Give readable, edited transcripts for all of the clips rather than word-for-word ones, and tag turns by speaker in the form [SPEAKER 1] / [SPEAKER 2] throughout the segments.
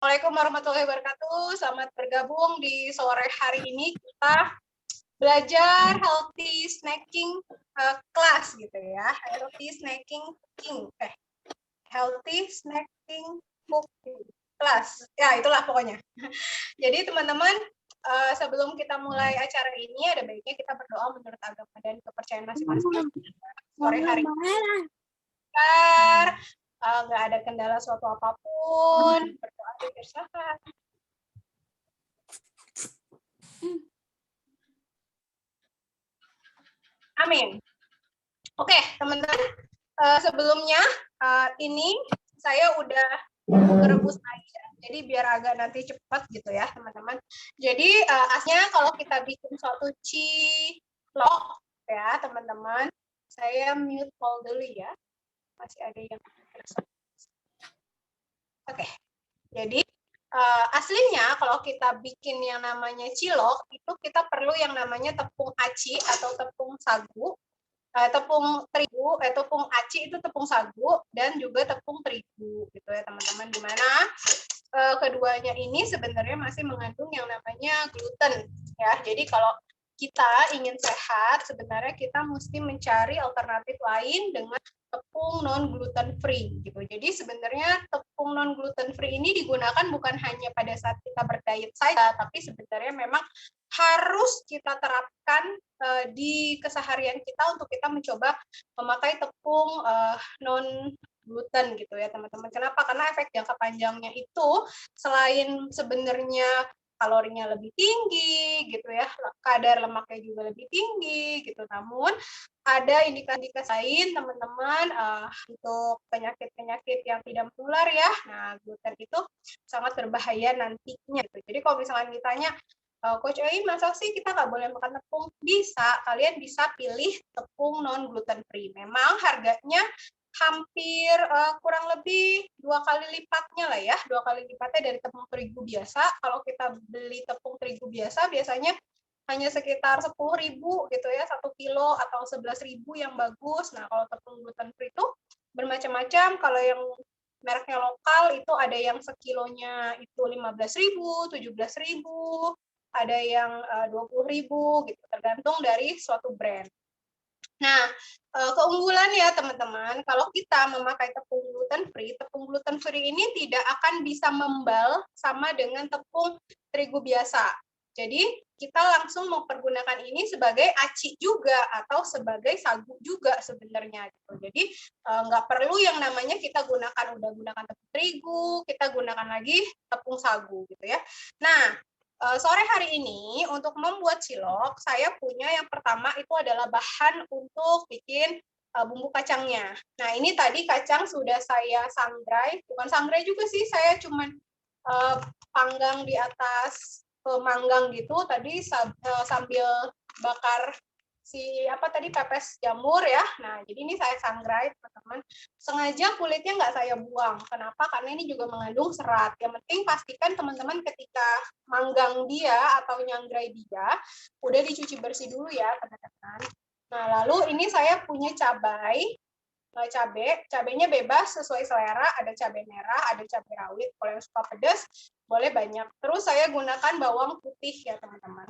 [SPEAKER 1] Assalamualaikum warahmatullahi wabarakatuh. Selamat bergabung di sore hari ini kita belajar healthy snacking class gitu ya. Healthy snacking cooking. Healthy snacking cooking class. Ya, itulah pokoknya. Jadi teman-teman, sebelum kita mulai acara ini ada baiknya kita berdoa menurut agama dan kepercayaan masing-masing. Sore hari ini nggak ada kendala suatu apapun, berdoa bersahabat. Amin. Oke, teman-teman, sebelumnya ini saya udah merebus air, jadi biar agak nanti cepat gitu ya, teman-teman. Jadi aslinya kalau kita bikin suatu cilok ya, teman-teman, saya mute all dulu ya. Masih ada yang Oke. Jadi aslinya kalau kita bikin yang namanya cilok itu kita perlu yang namanya tepung aci atau tepung sagu, tepung terigu, tepung aci itu tepung sagu dan juga tepung terigu gitu ya teman-teman. Di mana keduanya ini sebenarnya masih mengandung yang namanya gluten ya. Jadi kalau kita ingin sehat sebenarnya kita mesti mencari alternatif lain dengan tepung non gluten free gitu. Jadi sebenarnya tepung non gluten free ini digunakan bukan hanya pada saat kita berdiet saja, tapi sebenarnya memang harus kita terapkan di keseharian kita untuk kita mencoba memakai tepung non gluten gitu ya teman-teman. Kenapa? Karena efek jangka panjangnya itu selain sebenarnya kalorinya lebih tinggi gitu ya, kadar lemaknya juga lebih tinggi gitu. Namun ada indikasi-indikasi lain teman-teman untuk penyakit-penyakit yang tidak menular ya. Nah, gluten itu sangat berbahaya nantinya gitu. Jadi kalau misalnya ditanya Coach Ai, masa sih kita nggak boleh makan tepung? Bisa, kalian bisa pilih tepung non gluten free. Memang harganya hampir kurang lebih 2 kali lipatnya lah ya, 2 kali lipatnya dari tepung terigu biasa. Kalau kita beli tepung terigu biasa, biasanya hanya sekitar 10.000 gitu ya, 1 kilo atau 11.000 yang bagus. Nah, kalau tepung gluten free itu bermacam-macam. Kalau yang mereknya lokal itu ada yang sekilonya itu 15.000, 17.000, ada yang 20.000 gitu, tergantung dari suatu brand. Nah, keunggulan ya teman-teman, kalau kita memakai tepung gluten free ini tidak akan bisa membal sama dengan tepung terigu biasa. Jadi kita langsung mempergunakan ini sebagai aci juga atau sebagai sagu juga sebenarnya gitu. Jadi nggak perlu yang namanya kita gunakan tepung terigu, kita gunakan lagi tepung sagu gitu ya. Nah, sore hari ini untuk membuat cilok, saya punya yang pertama itu adalah bahan untuk bikin bumbu kacangnya. Nah, ini tadi kacang sudah saya sangrai, bukan sangrai juga sih, saya cuman panggang di atas manggang gitu tadi sambil bakar pepes jamur ya. Nah, jadi ini saya sangrai teman-teman. Sengaja kulitnya nggak saya buang. Kenapa? Karena ini juga mengandung serat. Yang penting pastikan teman-teman ketika manggang dia atau nyangrai dia udah dicuci bersih dulu ya teman-teman. Nah, lalu ini saya punya cabenya bebas sesuai selera, ada cabai merah, ada cabai rawit. Kalau yang suka pedas boleh banyak. Terus saya gunakan bawang putih ya teman-teman.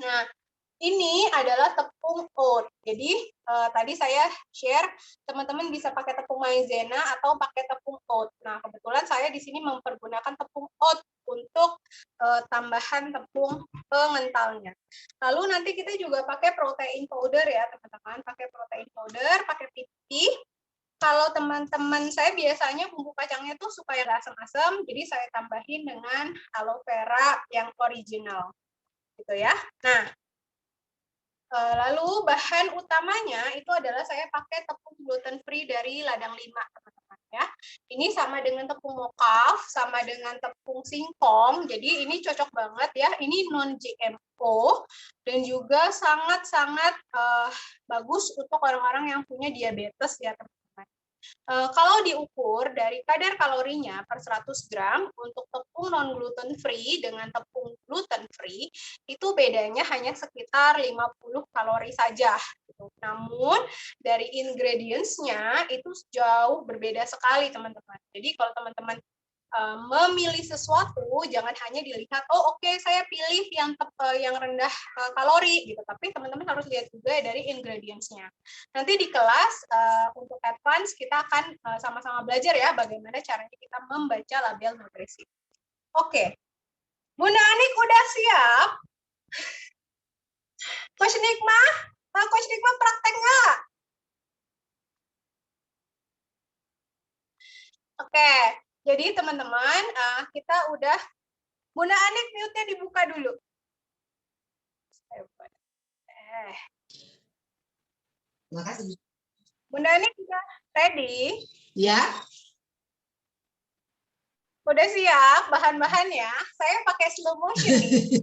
[SPEAKER 1] Nah, ini adalah tepung oat. Jadi tadi saya share teman-teman bisa pakai tepung maizena atau pakai tepung oat. Nah, kebetulan saya di sini mempergunakan tepung oat untuk tambahan tepung pengentalnya. Lalu nanti kita juga pakai protein powder ya, teman-teman. Pakai protein powder, pakai pipih. Kalau teman-teman saya biasanya bumbu kacangnya tuh supaya nggak asam-asam, jadi saya tambahin dengan aloe vera yang original. Gitu ya. Nah, lalu bahan utamanya itu adalah saya pakai tepung gluten free dari Ladang 5, teman-teman ya. Ini sama dengan tepung mocaf, sama dengan tepung singkong. Jadi ini cocok banget ya. Ini non GMO dan juga sangat-sangat bagus untuk orang-orang yang punya diabetes ya, teman-teman. Kalau diukur dari kadar kalorinya per 100 gram untuk tepung non gluten free dengan tepung gluten free itu bedanya hanya sekitar 50 kalori saja. Namun dari ingredients-nya itu jauh berbeda sekali teman-teman. Jadi kalau teman-teman memilih sesuatu jangan hanya dilihat oke, saya pilih yang rendah kalori gitu, tapi teman-teman harus lihat juga dari ingredients-nya. Nanti di kelas untuk advance kita akan sama-sama belajar ya bagaimana caranya kita membaca label nutrisi. Oke. Bunda Anik udah siap? Coach Nikmah praktek nggak? Oke, jadi teman-teman, kita udah, Bunda Anik mute-nya dibuka dulu.
[SPEAKER 2] Terima kasih.
[SPEAKER 1] Bunda Anik udah ready?
[SPEAKER 2] Ya.
[SPEAKER 1] Udah siap bahan-bahannya? Saya pakai slow motion nih.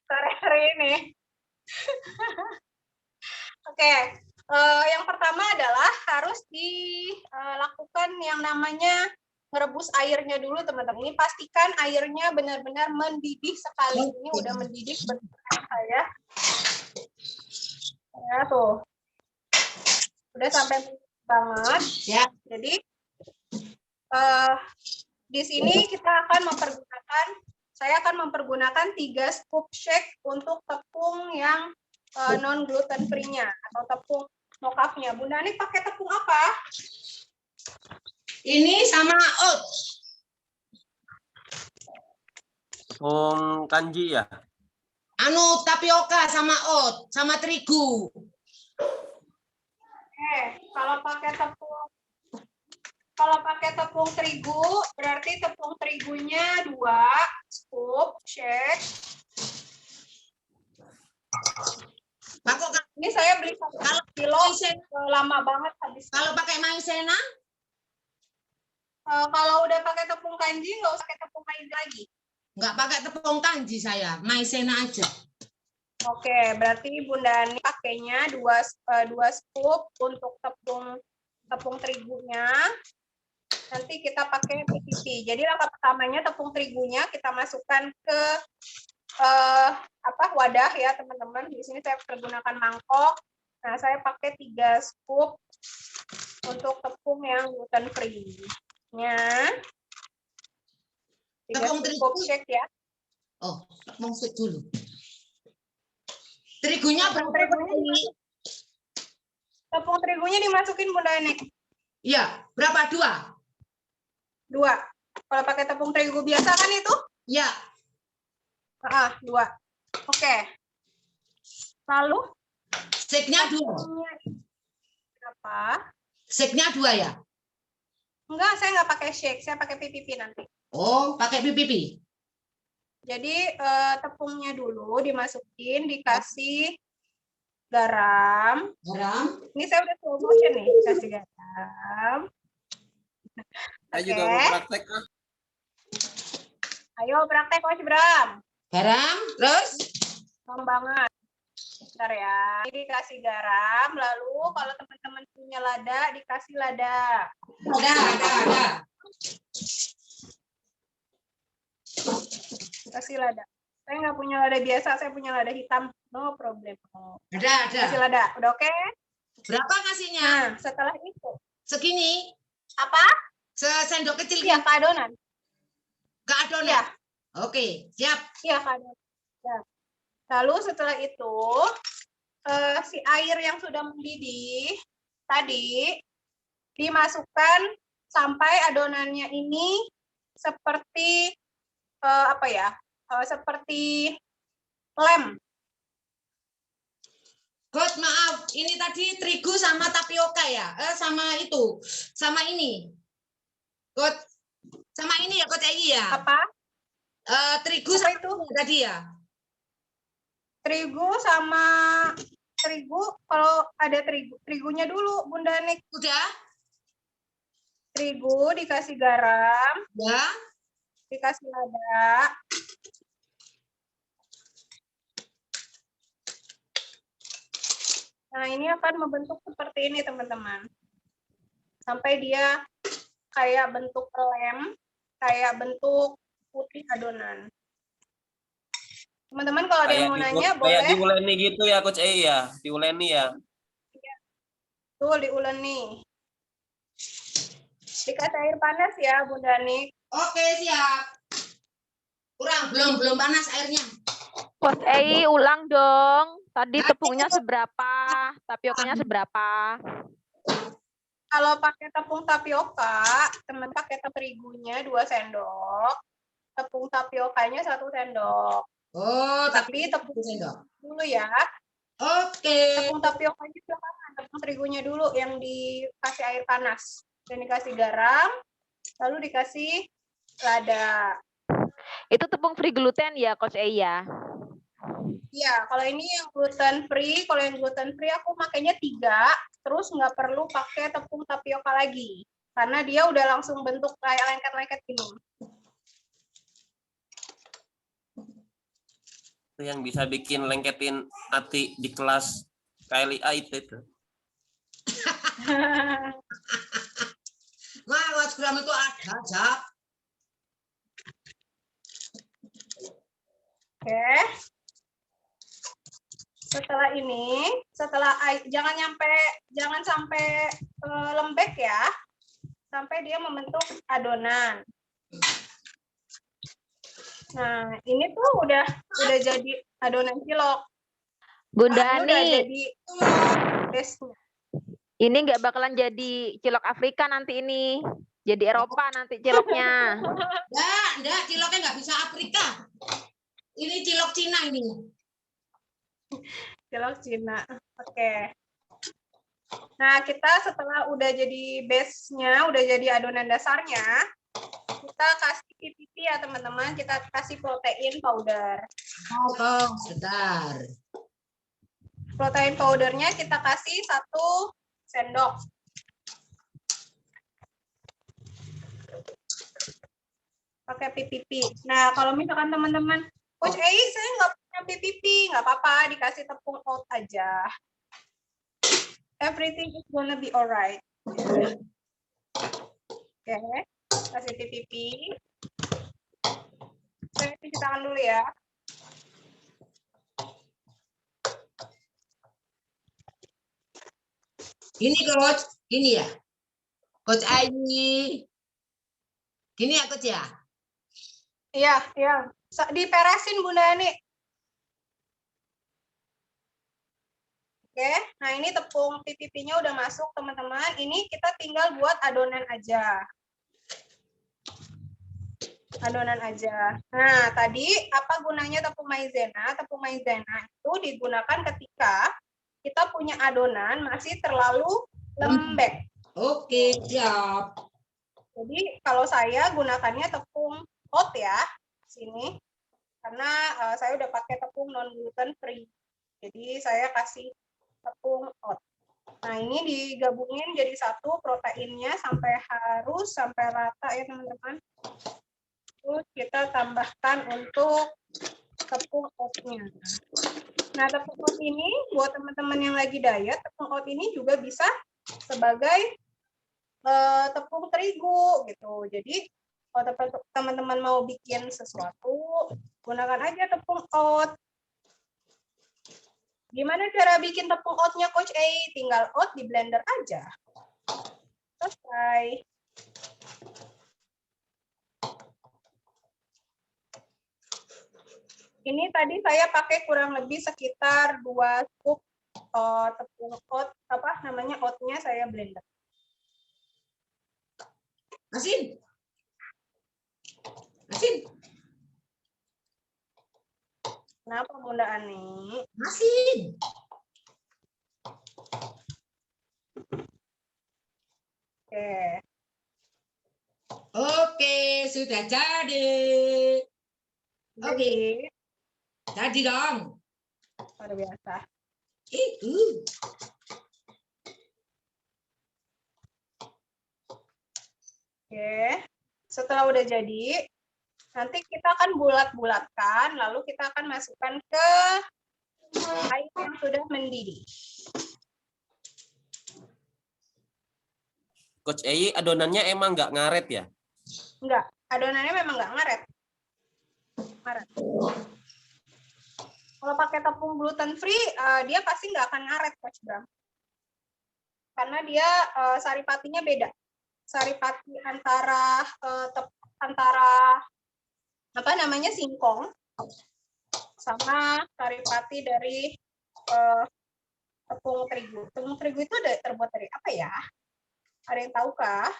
[SPEAKER 1] Sore hari ini. Oke, yang pertama adalah harus dilakukan yang namanya merebus airnya dulu, teman-teman. Ini pastikan airnya benar-benar mendidih sekali. Ini udah mendidih saya. Ya, tuh. Udah sampai banget.
[SPEAKER 2] Ya.
[SPEAKER 1] Jadi di sini saya akan mempergunakan 3 scoop shake untuk tepung yang non gluten free-nya atau tepung mocaf-nya. Bunda Anik pakai tepung apa?
[SPEAKER 2] Ini sama oats.
[SPEAKER 3] Tepung kanji ya?
[SPEAKER 2] Tapioka sama oats, sama terigu.
[SPEAKER 1] Kalau pakai tepung terigu, berarti tepung terigunya 2 scoop shake. Ini saya beli 1 kilo, lama banget habis.
[SPEAKER 2] Kalau pakai maizena?
[SPEAKER 1] Kalau udah pakai tepung kanji, nggak usah pakai tepung kanji lagi.
[SPEAKER 2] Nggak pakai tepung kanji saya, maizena aja.
[SPEAKER 1] Oke, berarti Bunda Ani pakainya 2 scoop untuk tepung terigunya. Nanti kita pakai PPP. Jadi langkah pertamanya tepung terigunya kita masukkan ke wadah ya teman-teman. Di sini saya pergunakan mangkok. Nah, saya pakai 3 scoop untuk tepung yang gluten free-nya. 3 scoop shake ya.
[SPEAKER 2] Oh, tepung shake dulu. Terigunya berapa?
[SPEAKER 1] Tepung terigunya dimasukin Bunda Anik.
[SPEAKER 2] Iya, berapa?
[SPEAKER 1] 2. Kalau pakai tepung terigu biasa kan itu?
[SPEAKER 2] Iya.
[SPEAKER 1] 2. Oke. Lalu
[SPEAKER 2] shake-nya 2.
[SPEAKER 1] Berapa?
[SPEAKER 2] Shake-nya 2 ya?
[SPEAKER 1] Enggak, saya nggak pakai shake, saya pakai PPP nanti.
[SPEAKER 2] Oh, pakai PPP.
[SPEAKER 1] Jadi tepungnya dulu dimasukin, dikasih garam. Ini saya udah slow motion nih, kasih garam.
[SPEAKER 3] Saya juga mau praktek.
[SPEAKER 1] Ayo praktek Mas Bram.
[SPEAKER 2] Garam, terus?
[SPEAKER 1] Gampang banget. Bentar ya. Ini dikasih garam, lalu kalau teman-teman punya lada, dikasih lada.
[SPEAKER 2] Ada.
[SPEAKER 1] Kasih lada. Saya nggak punya lada biasa, saya punya lada hitam. No problem.
[SPEAKER 2] Ada.
[SPEAKER 1] Kasih lada. Udah oke?
[SPEAKER 2] Berapa ngasihnya?
[SPEAKER 1] Nah, setelah itu.
[SPEAKER 2] Segini?
[SPEAKER 1] Apa?
[SPEAKER 2] Sendok kecil.
[SPEAKER 1] Iya, ke adonan.
[SPEAKER 2] Ke adonan?
[SPEAKER 1] Iya.
[SPEAKER 2] Oke, siap.
[SPEAKER 1] Iya, ke adonan. Ya. Lalu setelah itu, si air yang sudah mendidih tadi dimasukkan sampai adonannya ini seperti seperti lem.
[SPEAKER 2] Coach, maaf, ini tadi terigu sama tapioka ya? Sama ini. Coach, sama ini ya, Coach Egi ya?
[SPEAKER 1] Apa?
[SPEAKER 2] Terigu
[SPEAKER 1] apa
[SPEAKER 2] sama
[SPEAKER 1] itu?
[SPEAKER 2] Tadi ya?
[SPEAKER 1] Terigu, kalau ada terigunya dulu, Bunda Nik.
[SPEAKER 2] Udah?
[SPEAKER 1] Terigu dikasih garam.
[SPEAKER 2] Ya.
[SPEAKER 1] Dikasih lada. Nah, ini akan membentuk seperti ini, teman-teman. Sampai dia kayak bentuk lem, kayak bentuk putih adonan. Teman-teman kalau ada yang mau nanya, boleh.
[SPEAKER 3] Kayak diuleni gitu ya, Coach E ya? Diuleni ya?
[SPEAKER 1] Tuh, diuleni. Dikasih air panas ya, Bunda Nik.
[SPEAKER 2] Oke, siap. Kurang, belum panas airnya.
[SPEAKER 4] Coach Ei, ulang dong. Tadi
[SPEAKER 2] Nah,
[SPEAKER 4] tepungnya seberapa? Tapiokanya seberapa?
[SPEAKER 1] Kalau pakai tepung tapioka, teman pakai tepung terigunya 2 sendok, tepung tapiokanya 1 sendok.
[SPEAKER 2] Oh,
[SPEAKER 1] Tapi tepung
[SPEAKER 2] sendok.
[SPEAKER 1] dulu ya.
[SPEAKER 2] Oke.
[SPEAKER 1] Tepung tapiokanya belakangan, tepung terigunya dulu yang dikasih air panas. Dan dikasih garam, lalu dikasih lada.
[SPEAKER 4] Itu tepung free gluten ya, Coach Ei ya?
[SPEAKER 1] Iya, kalau ini yang gluten free, kalau yang gluten free aku makainya 3, terus nggak perlu pakai tepung tapioka lagi. Karena dia udah langsung bentuk kayak lengket-lengket gini.
[SPEAKER 3] Itu yang bisa bikin lengketin hati di kelas KLIA itu.
[SPEAKER 2] Wah, WhatsApp itu ada, Jap.
[SPEAKER 1] Oke. Setelah ini, jangan sampai lembek ya. Sampai dia membentuk adonan. Nah, ini tuh udah jadi adonan cilok.
[SPEAKER 4] Bunda
[SPEAKER 1] Ini udah
[SPEAKER 4] Ani,
[SPEAKER 1] jadi base-nya.
[SPEAKER 4] ini nggak bakalan jadi cilok Afrika nanti ini. Jadi Eropa nanti ciloknya.
[SPEAKER 2] Enggak, ciloknya nggak bisa Afrika. Ini cilok Cina ini.
[SPEAKER 1] Cilok Cina. Oke. Nah, kita setelah udah jadi base-nya, udah jadi adonan dasarnya, kita kasih pipi ya teman-teman, kita kasih protein powder.
[SPEAKER 2] Oh, sebentar.
[SPEAKER 1] Protein powdernya kita kasih 1 sendok. Pakai PPP. Nah, kalau misalkan teman-teman, Coach Ei, saya nggak punya PPP, nggak apa-apa, dikasih tepung oat aja. Everything is gonna be alright. Oke, kasih PPP. Saya cuci tangan dulu ya.
[SPEAKER 2] Ini Coach, gini ya. Coach Ayi. Gini ya Coach ya.
[SPEAKER 1] Iya, iya. Diperesin Bunda Ani. Oke, nah ini tepung PPP-nya udah masuk teman-teman. Ini kita tinggal buat adonan aja. Adonan aja. Nah, tadi apa gunanya tepung maizena? Tepung maizena itu digunakan ketika kita punya adonan masih terlalu lembek.
[SPEAKER 2] Oke, siap.
[SPEAKER 1] Jadi kalau saya gunakannya tepung oat ya, sini. Karena saya udah pakai tepung non gluten free. Jadi saya kasih tepung oat. Nah, ini digabungin jadi satu proteinnya harus sampai rata ya teman-teman. Terus kita tambahkan untuk tepung oatnya. Nah, tepung oat ini buat teman-teman yang lagi diet, tepung oat ini juga bisa sebagai tepung terigu gitu. Jadi kalau teman-teman mau bikin sesuatu, gunakan aja tepung oat. Gimana cara bikin tepung oatnya Coach Ei? Tinggal oat di blender aja. Selesai. Ini tadi saya pakai kurang lebih sekitar 2 scoop tepung oat, apa namanya oatnya saya blender.
[SPEAKER 2] Asin. Asin.
[SPEAKER 1] Kenapa Bunda Ani?
[SPEAKER 2] Asin.
[SPEAKER 1] Oke.
[SPEAKER 2] Oke, sudah jadi. Oke. Jadi dong.
[SPEAKER 1] Luar biasa.
[SPEAKER 2] Itu.
[SPEAKER 1] Oke. Setelah udah jadi, nanti kita akan bulat-bulatkan, lalu kita akan masukkan ke air yang sudah mendidih.
[SPEAKER 3] Coach Ei, adonannya emang nggak ngaret ya?
[SPEAKER 1] Enggak, adonannya memang nggak ngaret. Kalau pakai tepung gluten free, dia pasti nggak akan ngaret, Coach Bram. Karena dia saripatinya beda saripati antara antara apa namanya singkong sama saripati dari tepung terigu. Tepung terigu itu terbuat dari apa ya? Ada yang tahukah?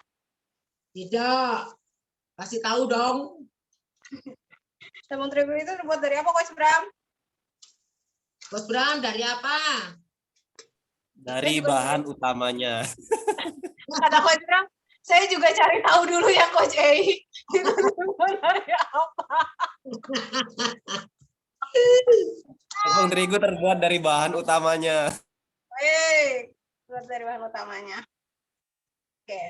[SPEAKER 2] Tidak. Kasih tahu dong.
[SPEAKER 1] Tepung terigu itu terbuat dari apa, Coach Bram?
[SPEAKER 2] Coach Bram, dari apa?
[SPEAKER 3] Dari bahan utamanya.
[SPEAKER 1] Kata Coach Bram, saya juga cari tahu dulu ya Coach Ei. Itu dari apa?
[SPEAKER 3] Tepung terigu terbuat dari bahan utamanya.
[SPEAKER 1] Baik, terbuat dari bahan utamanya. Oke.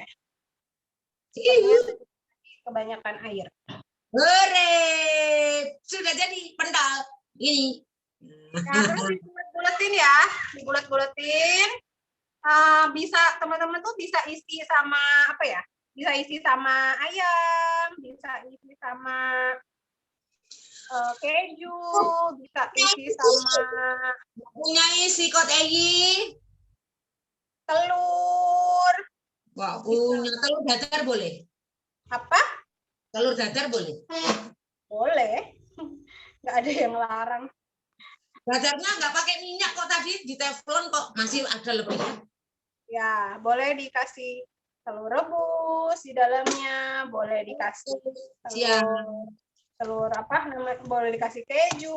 [SPEAKER 1] Kebanyakan air.
[SPEAKER 2] Hore! Sudah jadi pentol. Ini.
[SPEAKER 1] Nah, terus dibulet-buletin ya, dibulet-buletin. Bisa teman-teman tuh bisa isi sama apa ya? Bisa isi sama ayam, bisa isi sama keju, bisa isi sama
[SPEAKER 2] Punya isi Coach Egi.
[SPEAKER 1] telur.
[SPEAKER 2] Wah, punya telur dadar boleh?
[SPEAKER 1] Apa?
[SPEAKER 2] Telur dadar boleh?
[SPEAKER 1] Boleh. Nggak ada yang larang.
[SPEAKER 2] Dadarnya nggak pakai minyak kok tadi di teflon kok masih ada lebihnya.
[SPEAKER 1] Ya, boleh dikasih telur rebus di dalamnya, boleh dikasih telur apa namanya, boleh dikasih keju.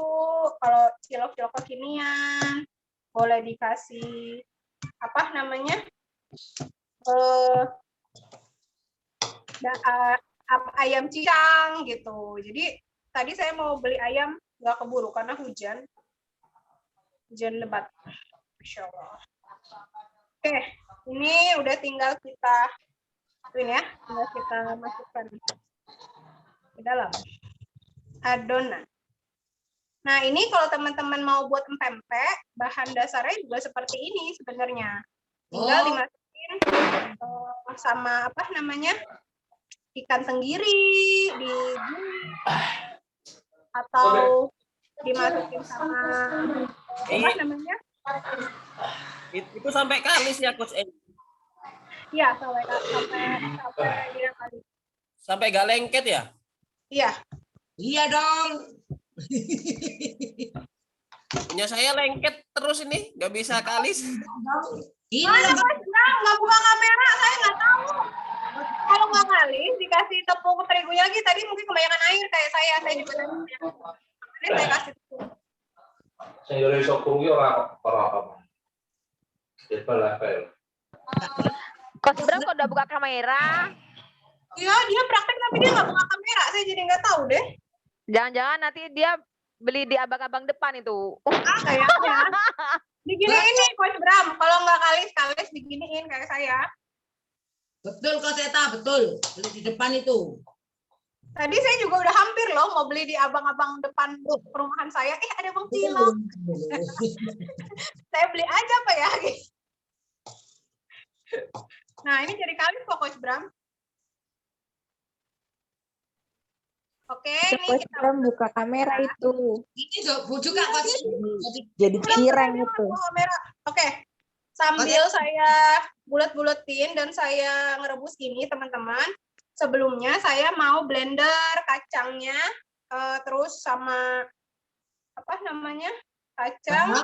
[SPEAKER 1] Kalau cilok-cilok kekinian, boleh dikasih apa namanya, ayam cincang gitu. Jadi tadi saya mau beli ayam nggak keburu karena hujan lebat. Masya Allah. Oke, ini udah tinggal kita ini ya, tinggal kita masukkan ke dalam adonan. Nah, ini kalau teman-teman mau buat empempe, bahan dasarnya juga seperti ini sebenarnya. Tinggal dimasukin sama apa namanya? Ikan tenggiri, atau dimasukin sama apa namanya?
[SPEAKER 3] Itu sampai kalis ya Coach Egi.
[SPEAKER 1] Iya, sampai dia kali.
[SPEAKER 3] Sampai gak lengket ya?
[SPEAKER 1] Iya.
[SPEAKER 2] Iya dong.
[SPEAKER 3] Punya saya lengket terus ini, nggak bisa kalis.
[SPEAKER 2] Ini
[SPEAKER 1] nggak buka kamera, saya nggak tahu. Kalau nggak kalis, dikasih tepung terigunya lagi, tadi mungkin kebanyakan air kayak saya juga tadi. Ini saya kasih tepung.
[SPEAKER 5] Saya sokong orang apa?
[SPEAKER 4] Coach Bram kok udah buka kamera?
[SPEAKER 1] Iya, dia praktek tapi dia nggak buka kamera. Saya jadi nggak tahu deh.
[SPEAKER 4] Jangan-jangan nanti dia beli di abang-abang depan itu.
[SPEAKER 1] Kayaknya. Diginiin nih Coach Bram. Kalau nggak kalis diginiin kayak saya.
[SPEAKER 2] betul Coach Eta, betul. Beli di depan itu.
[SPEAKER 1] Tadi saya juga udah hampir loh mau beli di abang-abang depan perumahan saya. Ada Bang Cilok. Saya beli aja apa ya? Nah, ini jadi kalis kok Coach Bram. Oke, ini kita
[SPEAKER 6] buka kamera itu.
[SPEAKER 2] Ini juga Coach.
[SPEAKER 6] Jadi cireng itu.
[SPEAKER 1] Oke. Sambil saya bulet-buletin dan saya ngerebus ini, teman-teman. Sebelumnya saya mau blender kacangnya, terus sama apa namanya, kacang,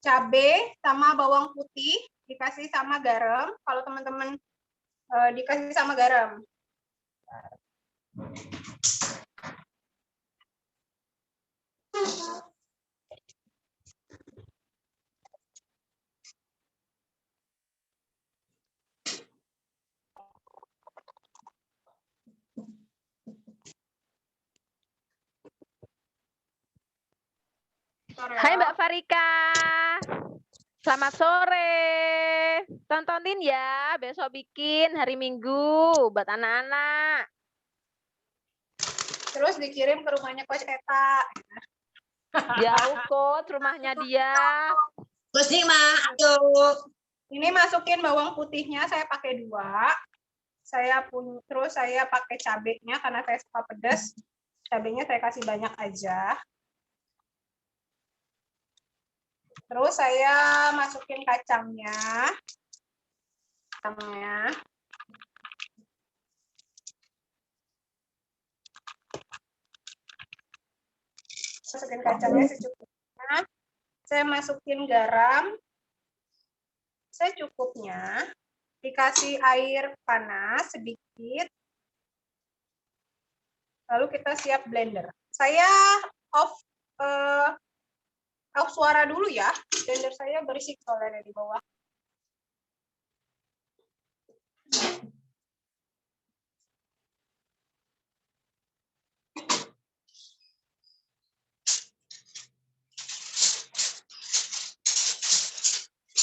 [SPEAKER 1] cabai, sama bawang putih, dikasih sama garam. Kalau teman-teman dikasih sama garam.
[SPEAKER 4] Hai Mbak Farika. Selamat sore. Tontonin ya, besok bikin hari Minggu buat anak-anak.
[SPEAKER 1] Terus dikirim ke rumahnya Coach Eta.
[SPEAKER 4] Jauh Coach rumahnya dia.
[SPEAKER 2] Terus nih mah, ayo.
[SPEAKER 1] Ini masukin bawang putihnya, saya pakai 2. Terus saya pakai cabenya karena saya suka pedas. Cabenya saya kasih banyak aja. Terus saya masukin kacangnya. Masukin kacangnya secukupnya. Saya masukin garam secukupnya. Dikasih air panas sedikit. Lalu kita siap blender. Saya off suara dulu ya. Blender saya berisik soalnya di bawah.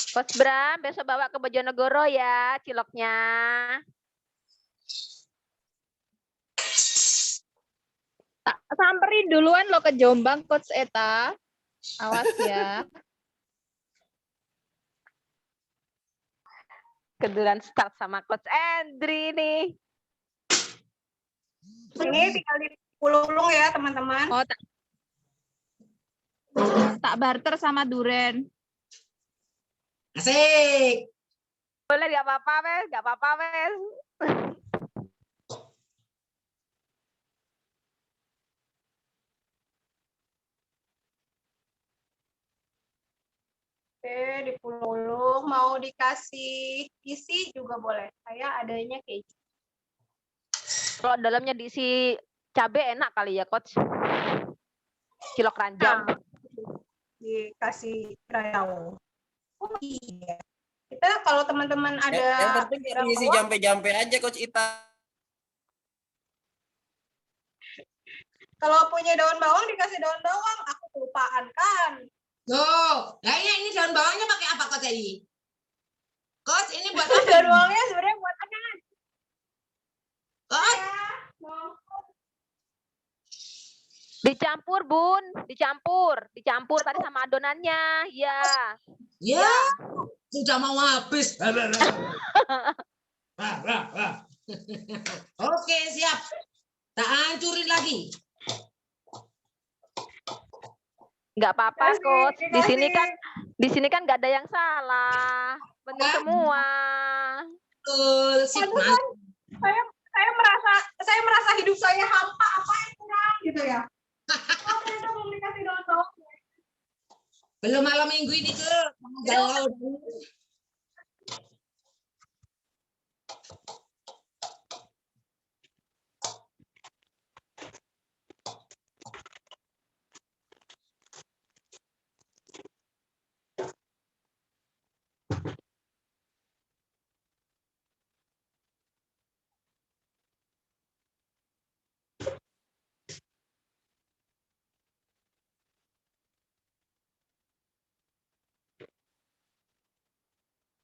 [SPEAKER 4] Coach Bram, besok bawa ke Bojonegoro ya ciloknya.
[SPEAKER 6] Samperin duluan lo ke Jombang, Coach Eta. Awas ya.
[SPEAKER 4] Kedulan start sama Coach Andri nih.
[SPEAKER 1] Ini tinggal dipulung ya teman-teman.
[SPEAKER 6] Oh, tak barter sama Duren.
[SPEAKER 2] Asik.
[SPEAKER 4] Boleh nggak apa-apa, Wes? Nggak apa-apa, Wes.
[SPEAKER 1] Oke, dipulung. Mau dikasih isi juga boleh. Saya adanya keju.
[SPEAKER 4] Kalau dalamnya diisi cabai enak kali ya, Coach. Cilok ranjang.
[SPEAKER 1] Nah, dikasih rayau. Oh iya. Kita kalau teman-teman ada
[SPEAKER 3] Yang penting isi
[SPEAKER 1] bawang,
[SPEAKER 3] jampe-jampe aja Coach Ita.
[SPEAKER 1] kalau punya daun bawang dikasih daun bawang. Aku kelupaan kan.
[SPEAKER 2] Tuh, kayaknya ini daun bawangnya pakai apa Coach tadi? Coach, ini buat apa?
[SPEAKER 1] Daun bawangnya sebenarnya buat anak.
[SPEAKER 2] Coach,
[SPEAKER 4] Dicampur, Bun. Dicampur tadi sama adonannya. Ya.
[SPEAKER 2] ya, sudah mau habis. Oke, siap. Tak hancurin lagi.
[SPEAKER 4] Nggak apa-apa,
[SPEAKER 1] Dikasih,
[SPEAKER 4] Coach. Di
[SPEAKER 1] dikasih.
[SPEAKER 4] sini kan nggak ada yang salah. Benar
[SPEAKER 2] Ah.
[SPEAKER 4] semua.
[SPEAKER 2] Betul, sip.
[SPEAKER 1] Aduh, kan, saya merasa hidup saya hampa, apa yang kurang gitu ya. Oh, ternyata belum dikasih daun bawang.
[SPEAKER 2] Belum malam minggu ini ke galau.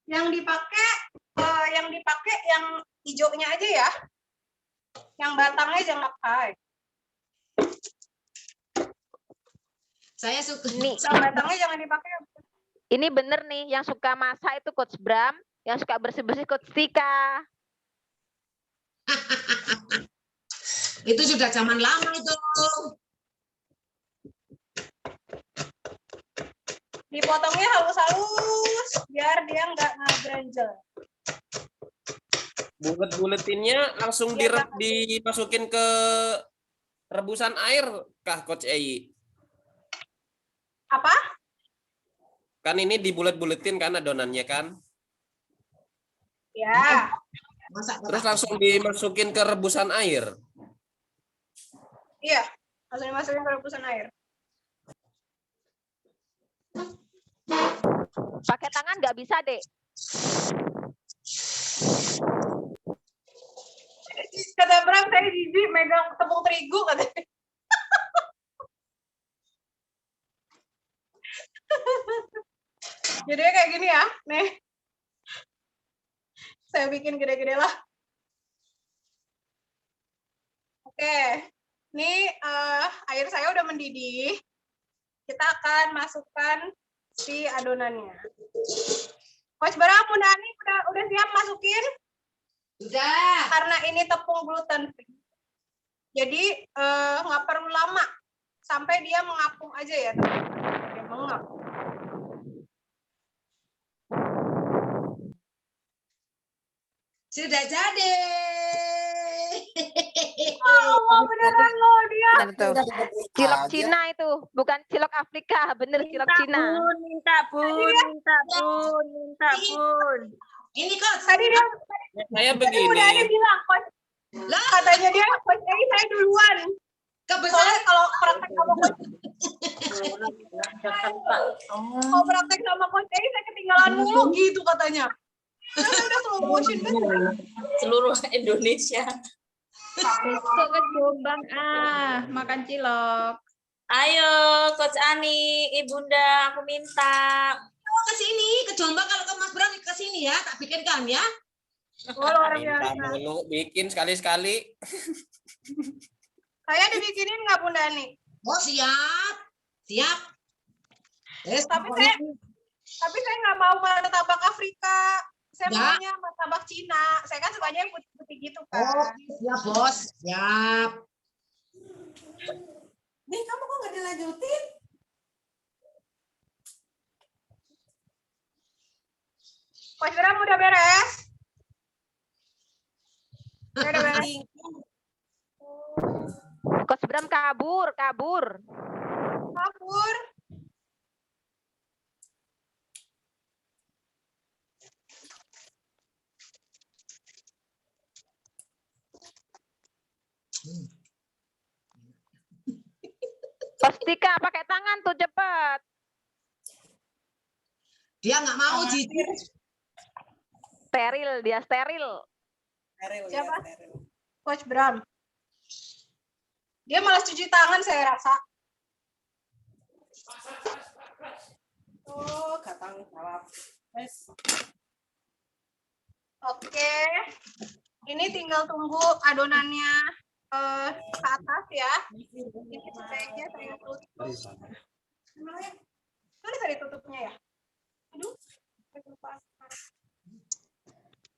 [SPEAKER 1] Yang dipakai yang hijaunya aja ya. Yang batangnya jangan pakai.
[SPEAKER 2] Saya suka.
[SPEAKER 4] Nih,
[SPEAKER 1] Yang batangnya jangan dipakai.
[SPEAKER 4] ini bener nih. Yang suka masak itu Coach Bram. Yang suka bersih-bersih Coach Tika.
[SPEAKER 2] Itu sudah zaman lama itu.
[SPEAKER 1] Dipotongnya halus-halus biar dia nggak ngabranjel.
[SPEAKER 3] Bulet-buletinnya langsung
[SPEAKER 1] Iya,
[SPEAKER 3] dimasukin ke rebusan air kah Coach Ei?
[SPEAKER 1] Apa?
[SPEAKER 3] Kan ini dibulet-buletin kan adonannya kan?
[SPEAKER 1] Ya.
[SPEAKER 2] Masak
[SPEAKER 3] Terus langsung dimasukin ke rebusan air.
[SPEAKER 1] Iya. Langsung dimasukin ke rebusan air.
[SPEAKER 4] Pakai tangan nggak bisa, Dek.
[SPEAKER 1] Kata Bram, saya jijik megang tepung terigu katanya. Jadinya kayak gini ya, nih. Saya bikin gede-gede lah. Oke, ini air saya udah mendidih. Kita akan masukkan si adonannya. Coach Bram, udah siap masukin?
[SPEAKER 2] Sudah.
[SPEAKER 1] Karena ini tepung gluten free. Jadi nggak perlu lama. Sampai dia mengapung aja ya, teman-teman. Dia mengapung.
[SPEAKER 2] Sudah jadi.
[SPEAKER 1] Oh, beneran loh dia.
[SPEAKER 4] bener tuh. Cilok Cina itu, bukan cilok Afrika, bener cilok Cina.
[SPEAKER 7] Minta bun.
[SPEAKER 2] Ini Coach.
[SPEAKER 1] Tadi dia
[SPEAKER 3] Saya
[SPEAKER 1] tadi udah ada
[SPEAKER 3] begini.
[SPEAKER 1] bilang, Coach.
[SPEAKER 2] Lah,
[SPEAKER 1] Katanya dia, Coach Ei saya duluan.
[SPEAKER 2] kebesaran.
[SPEAKER 1] Soalnya kalau praktek sama Coach kalau praktek sama Coach Ei saya ketinggalan mulu gitu katanya. Saya udah slow motion banget.
[SPEAKER 7] Seluruh Indonesia.
[SPEAKER 6] Besok ke Jombang makan cilok.
[SPEAKER 7] Ayo, Coach Ani, Ibunda, aku minta.
[SPEAKER 2] Ke sini, ke Jombang kalau ke Mas Bram ke sini ya, tak bikinkan ya.
[SPEAKER 1] Oh, luar
[SPEAKER 3] Minta
[SPEAKER 1] biasa.
[SPEAKER 3] mulu, bikin sekali-sekali.
[SPEAKER 1] Saya dibikinin nggak Bunda Ani?
[SPEAKER 2] Oh, siap. Siap.
[SPEAKER 1] Tapi saya nggak mau martabak Afrika. Saya
[SPEAKER 2] Ya.
[SPEAKER 1] maunya martabak Cina. Saya kan sukanya yang putih-putih gitu
[SPEAKER 2] Oh,
[SPEAKER 1] kan.
[SPEAKER 2] siap, Bos. Siap.
[SPEAKER 8] Nih, kamu kok nggak dilanjutin?
[SPEAKER 1] Coach Bram udah beres? Udah beres.
[SPEAKER 4] Coach Bram kabur.
[SPEAKER 1] Kabur.
[SPEAKER 4] Coach Tika pakai tangan tuh cepet.
[SPEAKER 2] Dia nggak mau jijik.
[SPEAKER 4] Steril, dia steril.
[SPEAKER 1] Siapa? Coach Bram. Dia malas cuci tangan saya rasa.
[SPEAKER 8] Oh, katang salah. Wes.
[SPEAKER 1] Oke. Ini tinggal tunggu adonannya ke atas ya. Ini sebaiknya saya tutup. Mana tadi tutupnya ya? Aduh. saya lupa.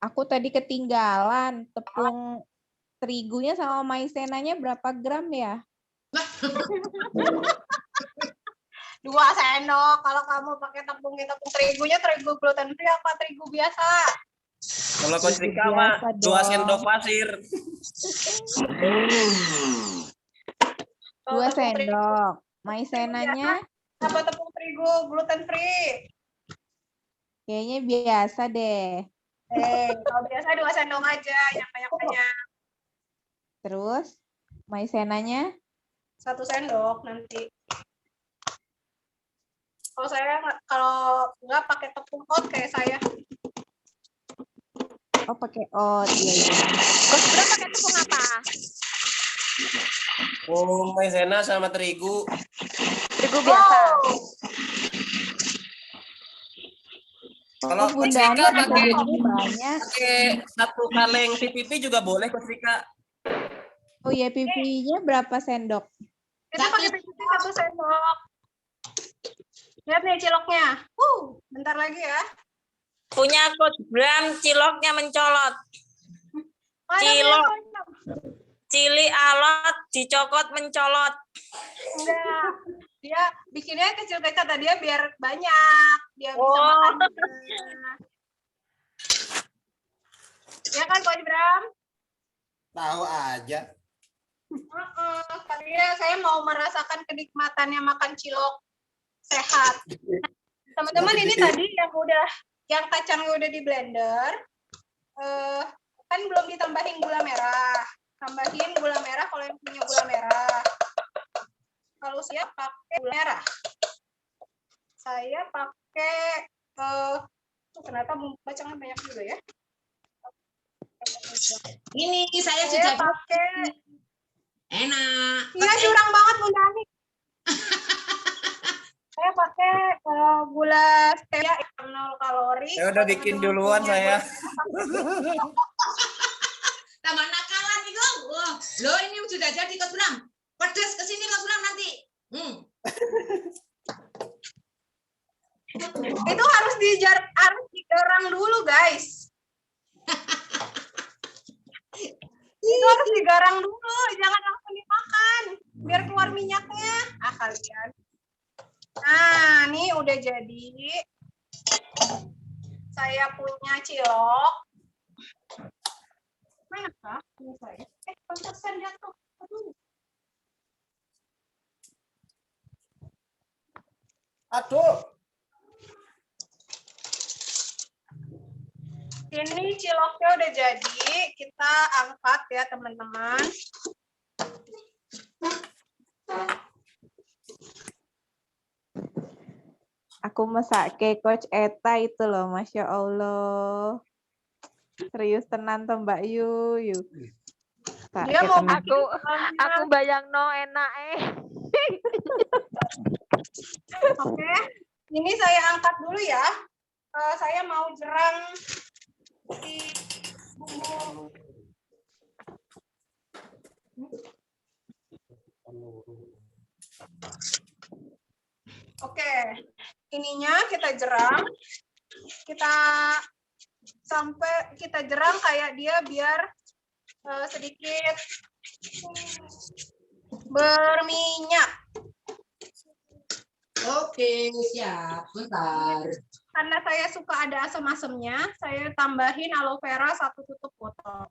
[SPEAKER 6] Aku tadi ketinggalan tepung terigunya sama maizenanya berapa gram ya?
[SPEAKER 1] 2 sendok. Kalau kamu pakai tepung terigunya terigu gluten free apa terigu biasa?
[SPEAKER 3] Kalau Coach Rika mah
[SPEAKER 6] Biasa
[SPEAKER 3] 2
[SPEAKER 6] dong.
[SPEAKER 3] sendok pasir.
[SPEAKER 6] 2 sendok. Maizenanya
[SPEAKER 1] Apa tepung terigu gluten free?
[SPEAKER 6] kayaknya biasa deh.
[SPEAKER 1] Kalau biasa 2 sendok aja, yang banyak-banyak.
[SPEAKER 6] Terus maizenanya
[SPEAKER 1] 1 sendok nanti. Kalau nggak pakai tepung oat kayak saya.
[SPEAKER 6] pakai oat ya.
[SPEAKER 4] Coach Bram pakai tepung apa?
[SPEAKER 3] Tepung maizena sama terigu.
[SPEAKER 4] Terigu biasa.
[SPEAKER 3] Kalau Coach
[SPEAKER 6] Bunda
[SPEAKER 3] Rika
[SPEAKER 6] Ani
[SPEAKER 3] pakai
[SPEAKER 6] banyak.
[SPEAKER 3] 1 kaleng PPP juga boleh Coach Rika.
[SPEAKER 6] Oh ya, pipinya berapa sendok?
[SPEAKER 1] Kita pakai pipi 1 sendok. Lihat nih ciloknya. Bentar lagi ya.
[SPEAKER 7] Punya Coach Bram, ciloknya mencolot.
[SPEAKER 1] Mana
[SPEAKER 7] Cilok.
[SPEAKER 1] punya Coach?
[SPEAKER 7] Cili alot, dicokot mencolot.
[SPEAKER 1] Enggak. Dia bikinnya kecil-kecil tadi biar banyak. Dia bisa
[SPEAKER 7] Oh.
[SPEAKER 1] makan. Ya kan Coach Bram?
[SPEAKER 5] Tahu aja.
[SPEAKER 1] Tadinya saya mau merasakan kenikmatannya makan cilok sehat. Teman-teman ini tadi yang kacangnya udah di blender, kan belum ditambahin gula merah. Tambahin gula merah kalau yang punya gula merah. Kalau siap pakai gula merah. Saya pakai ternyata bumbu kacangnya banyak juga ya.
[SPEAKER 2] Ini saya
[SPEAKER 1] Saya
[SPEAKER 2] sudah
[SPEAKER 1] pakai.
[SPEAKER 2] enak.
[SPEAKER 1] Iya curang banget Bunda Ani. Saya pakai gula stevia yang 0 kalori.
[SPEAKER 3] Saya udah bikin duluan saya.
[SPEAKER 2] Tambah nakalan nih Gong. Wah, lo ini sudah jadi Coach Bram. Pedas ke sini Coach Bram nanti.
[SPEAKER 1] Itu harus digarang dulu guys. Itu harus digarang dulu, jangan langsung dimakan, biar keluar minyaknya. Kalian. Nah, ini udah jadi. Saya punya cilok. Mana kah? Ini saya. Pantesan jatuh. Aduh.
[SPEAKER 5] Aduh.
[SPEAKER 1] Ini ciloknya udah jadi, kita angkat ya teman-teman.
[SPEAKER 6] Aku mesake Coach Eta itu loh, Masya Allah. Serius tenan toh Mbak Yu.
[SPEAKER 1] Dia mau
[SPEAKER 4] Aku bayangno enak
[SPEAKER 1] Oke, ini saya angkat dulu ya. Saya mau jerang si bumbu. Oke, ininya kita jerang. Sampai kita jerang kayak dia biar sedikit berminyak.
[SPEAKER 2] Oke, siap. Bentar.
[SPEAKER 1] Karena saya suka ada asam-asamnya, saya tambahin aloe vera 1 tutup botol.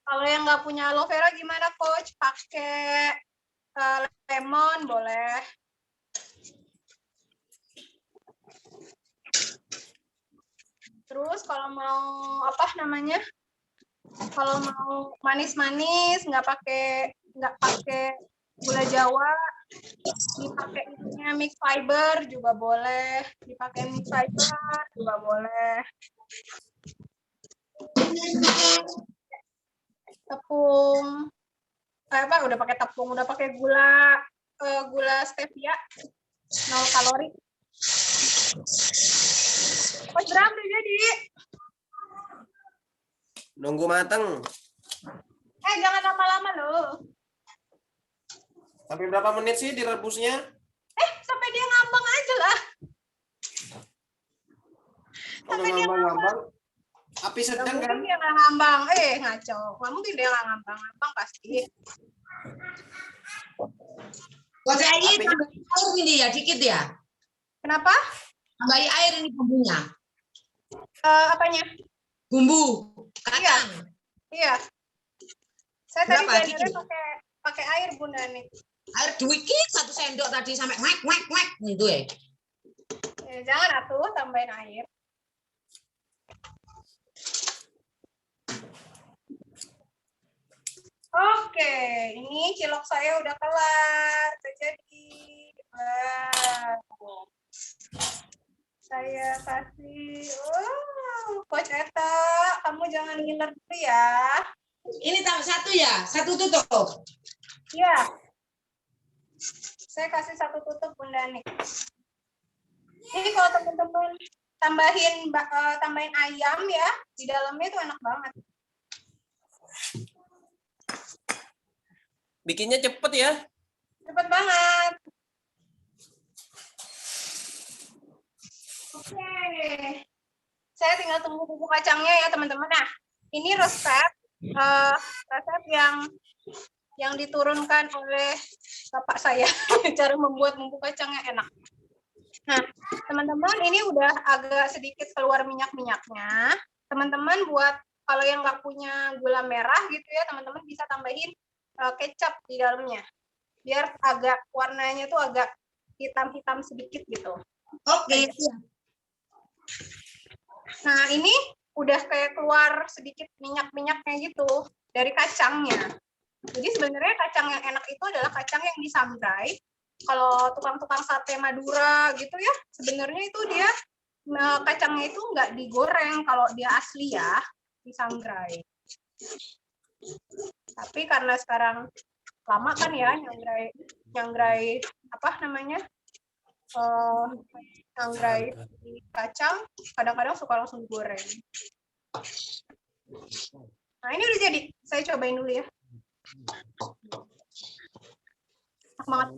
[SPEAKER 1] Kalau yang nggak punya aloe vera gimana, Coach? Pakai lemon boleh. Terus kalau mau kalau mau manis-manis nggak pakai gula Jawa, dipakai mix fiber juga boleh, dipakai mix fiber juga boleh. Tepung udah pakai tepung, udah pakai gula stevia 0 kalori. Coach Bram udah jadi.
[SPEAKER 3] Nunggu mateng.
[SPEAKER 1] Jangan lama-lama loh.
[SPEAKER 3] Sampai berapa menit sih direbusnya?
[SPEAKER 1] Sampai dia ngambang aja lah.
[SPEAKER 3] Kalau ngambang-ngambang, api sedang kan?
[SPEAKER 1] Mungkin dia nggak ngambang. Ngaco. Nggak mungkin dia nggak ngambang pasti.
[SPEAKER 2] Coach Ayi tambahin air ini ya, dikit ya.
[SPEAKER 1] Kenapa?
[SPEAKER 2] Tambahin air ini bumbunya.
[SPEAKER 1] Apanya?
[SPEAKER 2] Bumbu kacang.
[SPEAKER 1] Iya. Saya tadi
[SPEAKER 2] Berapa?
[SPEAKER 1] blendernya pakai air Bunda nih.
[SPEAKER 2] Air dikit 1 sendok tadi sampai mek gitu ya.
[SPEAKER 1] Jangan atuh tambahin air. Oke, ini cilok saya udah kelar. Jadi, saya kasih. Coach Eta, kamu jangan ngiler dulu ya.
[SPEAKER 2] Ini tambah 1 ya, 1 tutup.
[SPEAKER 1] Iya. Saya kasih 1 tutup Bunda nih. Ini kalau teman-teman tambahin ayam ya, di dalamnya itu enak banget.
[SPEAKER 3] Bikinnya cepet ya?
[SPEAKER 1] Cepet banget. Oke. Saya tinggal tunggu bumbu kacangnya ya teman-teman. Nah, ini resep yang diturunkan oleh bapak saya. Cara membuat bumbu kacangnya enak. Nah, teman-teman ini udah agak sedikit keluar minyak-minyaknya. Teman-teman buat kalau yang nggak punya gula merah gitu ya, teman-teman bisa tambahin kecap di dalamnya. Biar agak warnanya tuh agak hitam-hitam sedikit gitu.
[SPEAKER 2] Oke.
[SPEAKER 1] Nah, ini udah kayak keluar sedikit minyak-minyaknya gitu dari kacangnya. Jadi sebenarnya kacang yang enak itu adalah kacang yang disangrai. Kalau tukang-tukang sate Madura gitu ya, sebenarnya itu dia kacangnya itu nggak digoreng kalau dia asli ya, disangrai. Tapi karena sekarang lama kan ya nyangrai nyangrai kacang, kadang-kadang suka langsung goreng. Nah, ini udah jadi. Saya cobain dulu ya. Enak banget.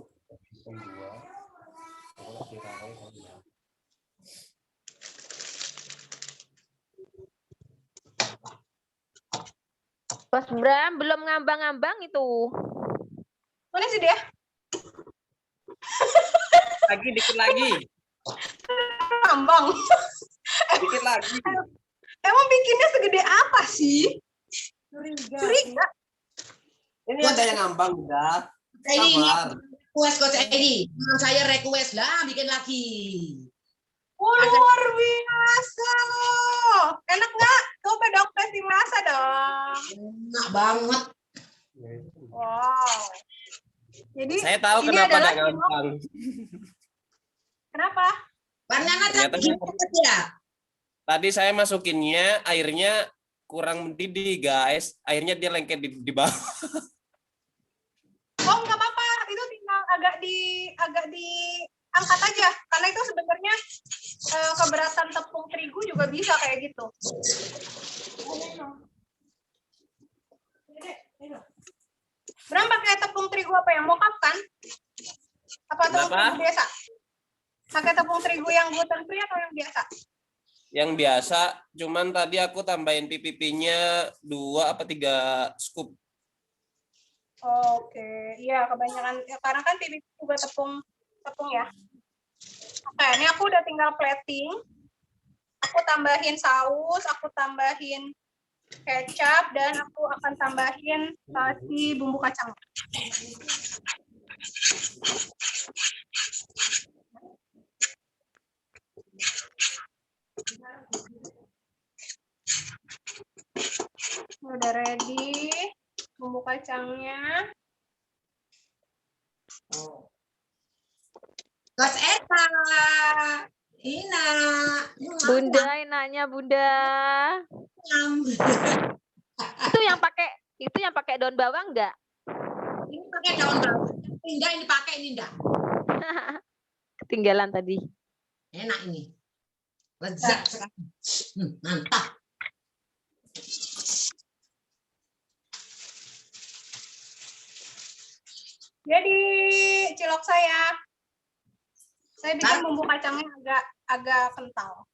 [SPEAKER 4] Mas Bram belum ngambang-ngambang itu.
[SPEAKER 1] Mana sih dia?
[SPEAKER 3] Dikit lagi.
[SPEAKER 1] Ngambang.
[SPEAKER 3] Dikit lagi.
[SPEAKER 1] Emang bikinnya segede apa sih? Curiga.
[SPEAKER 3] Ini ada yang ngambang udah.
[SPEAKER 2] Ini
[SPEAKER 3] Sabar.
[SPEAKER 2] Request Coach Edi. Saya request lah, bikin lagi.
[SPEAKER 1] Oh, luar biasa loh. Enak nggak? Coba dong versi masa dong.
[SPEAKER 2] Enak banget.
[SPEAKER 1] Wow. Jadi
[SPEAKER 3] Saya tahu
[SPEAKER 1] ini
[SPEAKER 3] kenapa
[SPEAKER 1] adalah
[SPEAKER 3] ada gampang.
[SPEAKER 1] kenapa?
[SPEAKER 2] Warnanya
[SPEAKER 3] Ternyata
[SPEAKER 2] cantik ya.
[SPEAKER 3] tadi saya masukinnya airnya kurang mendidih, guys. Airnya dia lengket di bawah.
[SPEAKER 1] Oh, nggak apa-apa. Itu tinggal agak diangkat aja. Karena itu sebenarnya keberatan tepung terigu juga bisa kayak gitu. Bram pakai tepung terigu apa yang mocaf kan? Apa tepung
[SPEAKER 3] Kenapa?
[SPEAKER 1] terigu biasa? Pakai tepung terigu yang gluten free atau yang biasa?
[SPEAKER 3] Yang biasa, cuman tadi aku tambahin PPP-nya 2 apa 3 scoop.
[SPEAKER 1] Oke, iya kebanyakan ya, karena kan PPP juga tepung ya. Oke, ini aku udah tinggal plating. Aku tambahin saus, aku tambahin kecap, dan aku akan tambahin si bumbu kacang. Udah ready bumbu kacangnya.
[SPEAKER 2] Coach Eta. Ina.
[SPEAKER 4] Bunda, enaknya Bunda. Itu yang pakai daun bawang enggak?
[SPEAKER 2] Ini pakai daun bawang. Indah ini pakai ini enggak.
[SPEAKER 4] Ketinggalan tadi.
[SPEAKER 2] Enak ini. Lezat sekali. Mantap.
[SPEAKER 1] Jadi cilok saya bikin bumbu kacangnya agak kental.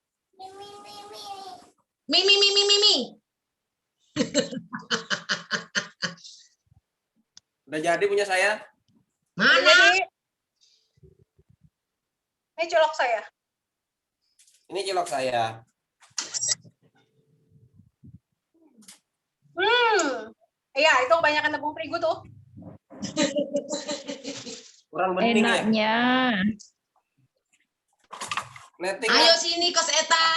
[SPEAKER 2] Mimi.
[SPEAKER 3] Udah jadi punya saya.
[SPEAKER 2] Mana?
[SPEAKER 1] Jadi ini cilok saya.
[SPEAKER 3] Ini cilok saya.
[SPEAKER 1] Iya, itu kebanyakan tepung terigu tuh.
[SPEAKER 3] Kurang bening ya.
[SPEAKER 6] Enaknya.
[SPEAKER 3] Netting
[SPEAKER 2] Ayo sini Coach Eta.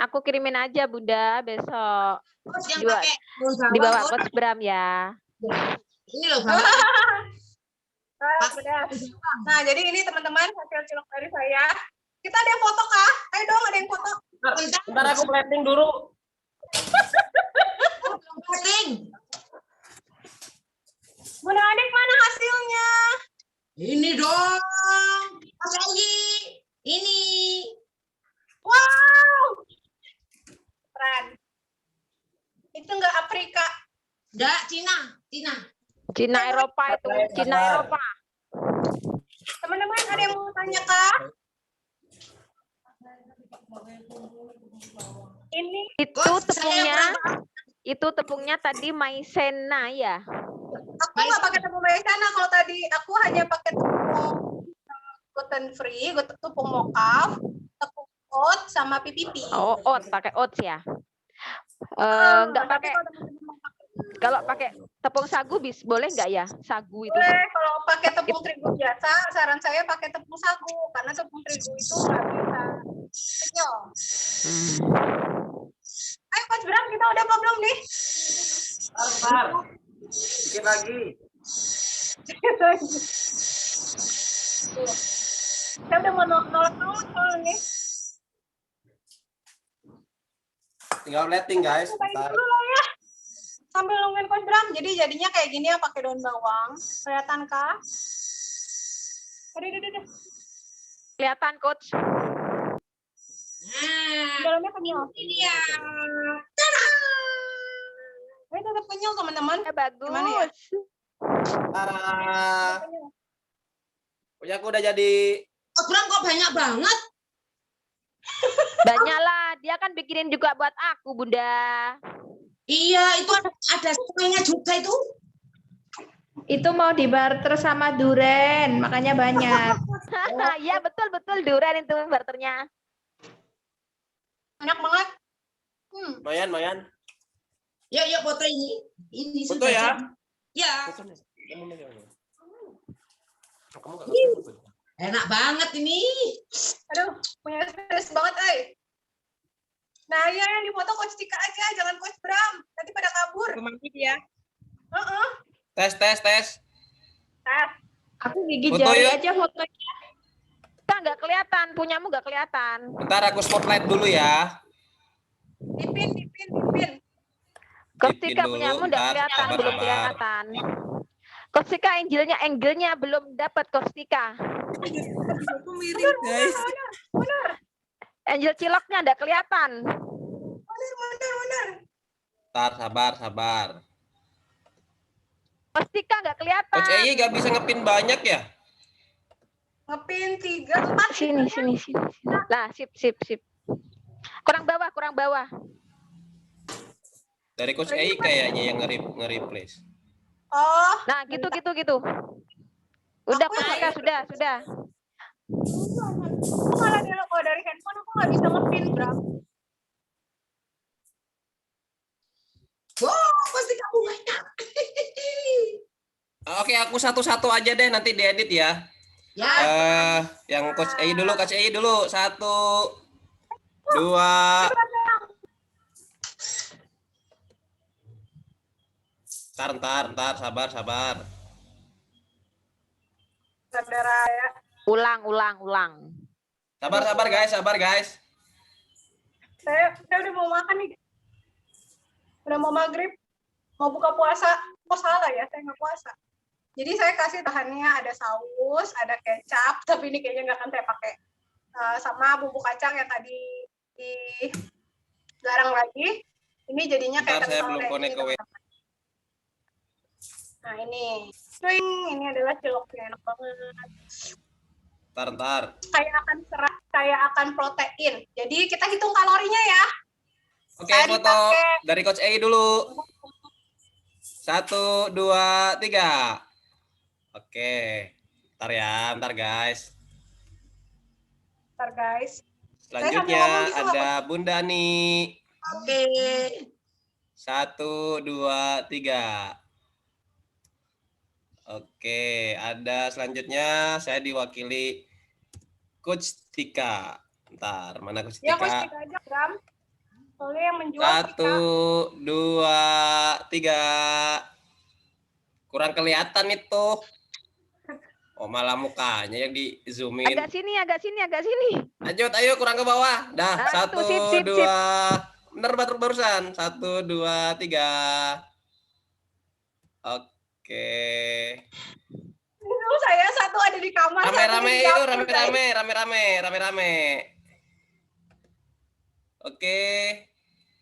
[SPEAKER 4] Aku kirimin aja Bunda besok.
[SPEAKER 2] Coach yang
[SPEAKER 4] Dua-
[SPEAKER 2] pakai daun bawang,
[SPEAKER 4] Di bawah
[SPEAKER 2] Coach.
[SPEAKER 4] Coach Bram ya.
[SPEAKER 2] Ini loh bawang.
[SPEAKER 1] Benar. Nah, jadi ini teman-teman hasil cilok dari saya. Kita ada yang foto kah? Ayo dong, ada yang foto.
[SPEAKER 3] Bentar aku plating dulu.
[SPEAKER 2] Plating.
[SPEAKER 1] Bunda Adik, mana hasilnya?
[SPEAKER 2] Ini dong. Coach Egi. Ini.
[SPEAKER 1] Wow. Keren. Itu enggak Afrika.
[SPEAKER 2] Enggak, Cina.
[SPEAKER 4] Cina Eropa itu, Cina Eropa.
[SPEAKER 1] Teman-teman, ada yang mau tanya kah? Ini
[SPEAKER 4] Itu tepungnya tadi maizena ya.
[SPEAKER 1] aku nggak pakai tepung maizena. Kalau tadi aku hanya pakai tepung gluten free, tepung mocaf, tepung oat sama PPP.
[SPEAKER 4] Oh, pakai oats ya. Enggak
[SPEAKER 1] Tapi
[SPEAKER 4] pakai.
[SPEAKER 1] kalau teman-teman mau pakai,
[SPEAKER 4] Kalau pakai tepung sagu boleh nggak ya? Sagu itu.
[SPEAKER 1] boleh. Kalau pakai tepung terigu biasa, saran saya pakai tepung sagu karena tepung terigu itu nggak bisa kenyal. Ayo Coach Bram, kita udah apa belum nih?
[SPEAKER 3] Bentar. Dikit lagi.
[SPEAKER 1] Saya udah mau nolak nih.
[SPEAKER 3] Tinggal plating, guys.
[SPEAKER 1] Cobain
[SPEAKER 3] Bentar.
[SPEAKER 1] dulu lah ya. Sambil nungguin Coach Bram. Jadi jadinya kayak gini ya, pakai daun bawang. Kelihatan kah? Aduh.
[SPEAKER 4] Kelihatan Coach.
[SPEAKER 2] Nah,
[SPEAKER 1] Dalamnya kenyal.
[SPEAKER 2] ini dia.
[SPEAKER 1] Ini tetap kenyal teman-teman.
[SPEAKER 4] Ya, bagus.
[SPEAKER 1] Gimana ya?
[SPEAKER 3] Tara. Punya aku udah jadi.
[SPEAKER 2] Coach Bram kok banyak banget?
[SPEAKER 4] Banyak lah. Dia kan bikinin juga buat aku, Bunda.
[SPEAKER 2] Iya, itu ada setengahnya juga itu.
[SPEAKER 6] Itu mau dibarter sama duren, makanya banyak.
[SPEAKER 4] Iya, betul durian itu barternya.
[SPEAKER 1] Enak banget.
[SPEAKER 3] Mayan.
[SPEAKER 2] Yuk foto ini. Ini
[SPEAKER 3] Foto
[SPEAKER 2] sudah
[SPEAKER 3] ya.
[SPEAKER 2] jadi. Ya.
[SPEAKER 3] Kamu nggak ngerti.
[SPEAKER 2] Enak banget ini.
[SPEAKER 1] Aduh, punya stres banget, Nah, ya yang dipoto Coach Tika aja, jangan Coach Bram. Nanti pada kabur.
[SPEAKER 7] Kemana dia?
[SPEAKER 1] Heeh.
[SPEAKER 3] Tes.
[SPEAKER 1] Tes.
[SPEAKER 4] Aku gigi
[SPEAKER 3] Foto
[SPEAKER 4] jari
[SPEAKER 3] yuk.
[SPEAKER 4] aja fotonya. Kita nggak kelihatan, punyamu nggak kelihatan.
[SPEAKER 3] Bentar aku spotlight dulu ya.
[SPEAKER 1] Dipin.
[SPEAKER 4] Coach
[SPEAKER 3] Dipin
[SPEAKER 4] Tika
[SPEAKER 3] dulu,
[SPEAKER 4] punyamu nggak
[SPEAKER 3] bentar,
[SPEAKER 4] kelihatan,
[SPEAKER 3] sabar,
[SPEAKER 4] belum
[SPEAKER 3] sabar.
[SPEAKER 4] kelihatan. Coach Tika angle-nya belum dapat Coach Tika.
[SPEAKER 8] Aku miring guys.
[SPEAKER 1] Benar.
[SPEAKER 4] Angel ciloknya nggak kelihatan.
[SPEAKER 1] Benar.
[SPEAKER 3] Bentar, sabar.
[SPEAKER 4] Coach Tika nggak kelihatan.
[SPEAKER 3] Coach Ei nggak bisa ngepin banyak ya?
[SPEAKER 1] Ngepin 3, 4.
[SPEAKER 4] Sini. Lah, sip. Kurang bawah.
[SPEAKER 3] Dari Coach Ei kayaknya yang nge-replace.
[SPEAKER 1] Oh,
[SPEAKER 4] Nah, gitu. Udah
[SPEAKER 1] Aku
[SPEAKER 4] Coach Tika, sudah.
[SPEAKER 1] aku malah kalau dari handphone aku nggak bisa ngepin, Bram.
[SPEAKER 2] Wow, pasti kamu banyak.
[SPEAKER 3] Oke, aku satu-satu aja deh nanti diedit ya.
[SPEAKER 2] Ya.
[SPEAKER 3] Yang Coach Ei dulu. 1, 2. Ntar, sabar.
[SPEAKER 1] Saudara ya.
[SPEAKER 4] Ulang.
[SPEAKER 3] Sabar guys.
[SPEAKER 1] Saya udah mau makan nih. Udah mau maghrib. Mau buka puasa. Oh salah ya, saya nggak puasa. Jadi saya kasih bahannya ada saus, ada kecap, tapi ini kayaknya nggak akan saya pakai. Sama bumbu kacang yang tadi digarang lagi. Ini jadinya kayak
[SPEAKER 3] Ntar saya
[SPEAKER 1] kental
[SPEAKER 3] belum
[SPEAKER 1] kayak
[SPEAKER 3] connect
[SPEAKER 1] gini,
[SPEAKER 3] ke WA.
[SPEAKER 1] teman-teman. Nah ini, swing, ini adalah ciloknya, enak banget.
[SPEAKER 3] Ntar.
[SPEAKER 1] Kayak akan protein. Jadi kita hitung kalorinya ya.
[SPEAKER 3] Oke, foto dari Coach Ei dulu. 1, 2, 3. Oke. Ntar guys. Selanjutnya ada Bunda nih.
[SPEAKER 2] Oke.
[SPEAKER 3] 1, 2, 3. Oke, ada selanjutnya saya diwakili Coach Tika. Ntar, mana Coach
[SPEAKER 1] Ya, Coach
[SPEAKER 3] Tika?
[SPEAKER 1] Tika aja, Bram. Soalnya yang menjual
[SPEAKER 3] 1, 2, 3. Kurang kelihatan itu. Oh, malah mukanya yang di zoomin.
[SPEAKER 4] Agak sini.
[SPEAKER 3] Lanjut, ayo kurang ke bawah. Dah, 1,
[SPEAKER 4] Sip.
[SPEAKER 3] 2. Bener barusan. 1, 2, 3. Oke.
[SPEAKER 1] Itu saya satu ada di kamar.
[SPEAKER 3] Rame-rame itu, rame-rame. Oke.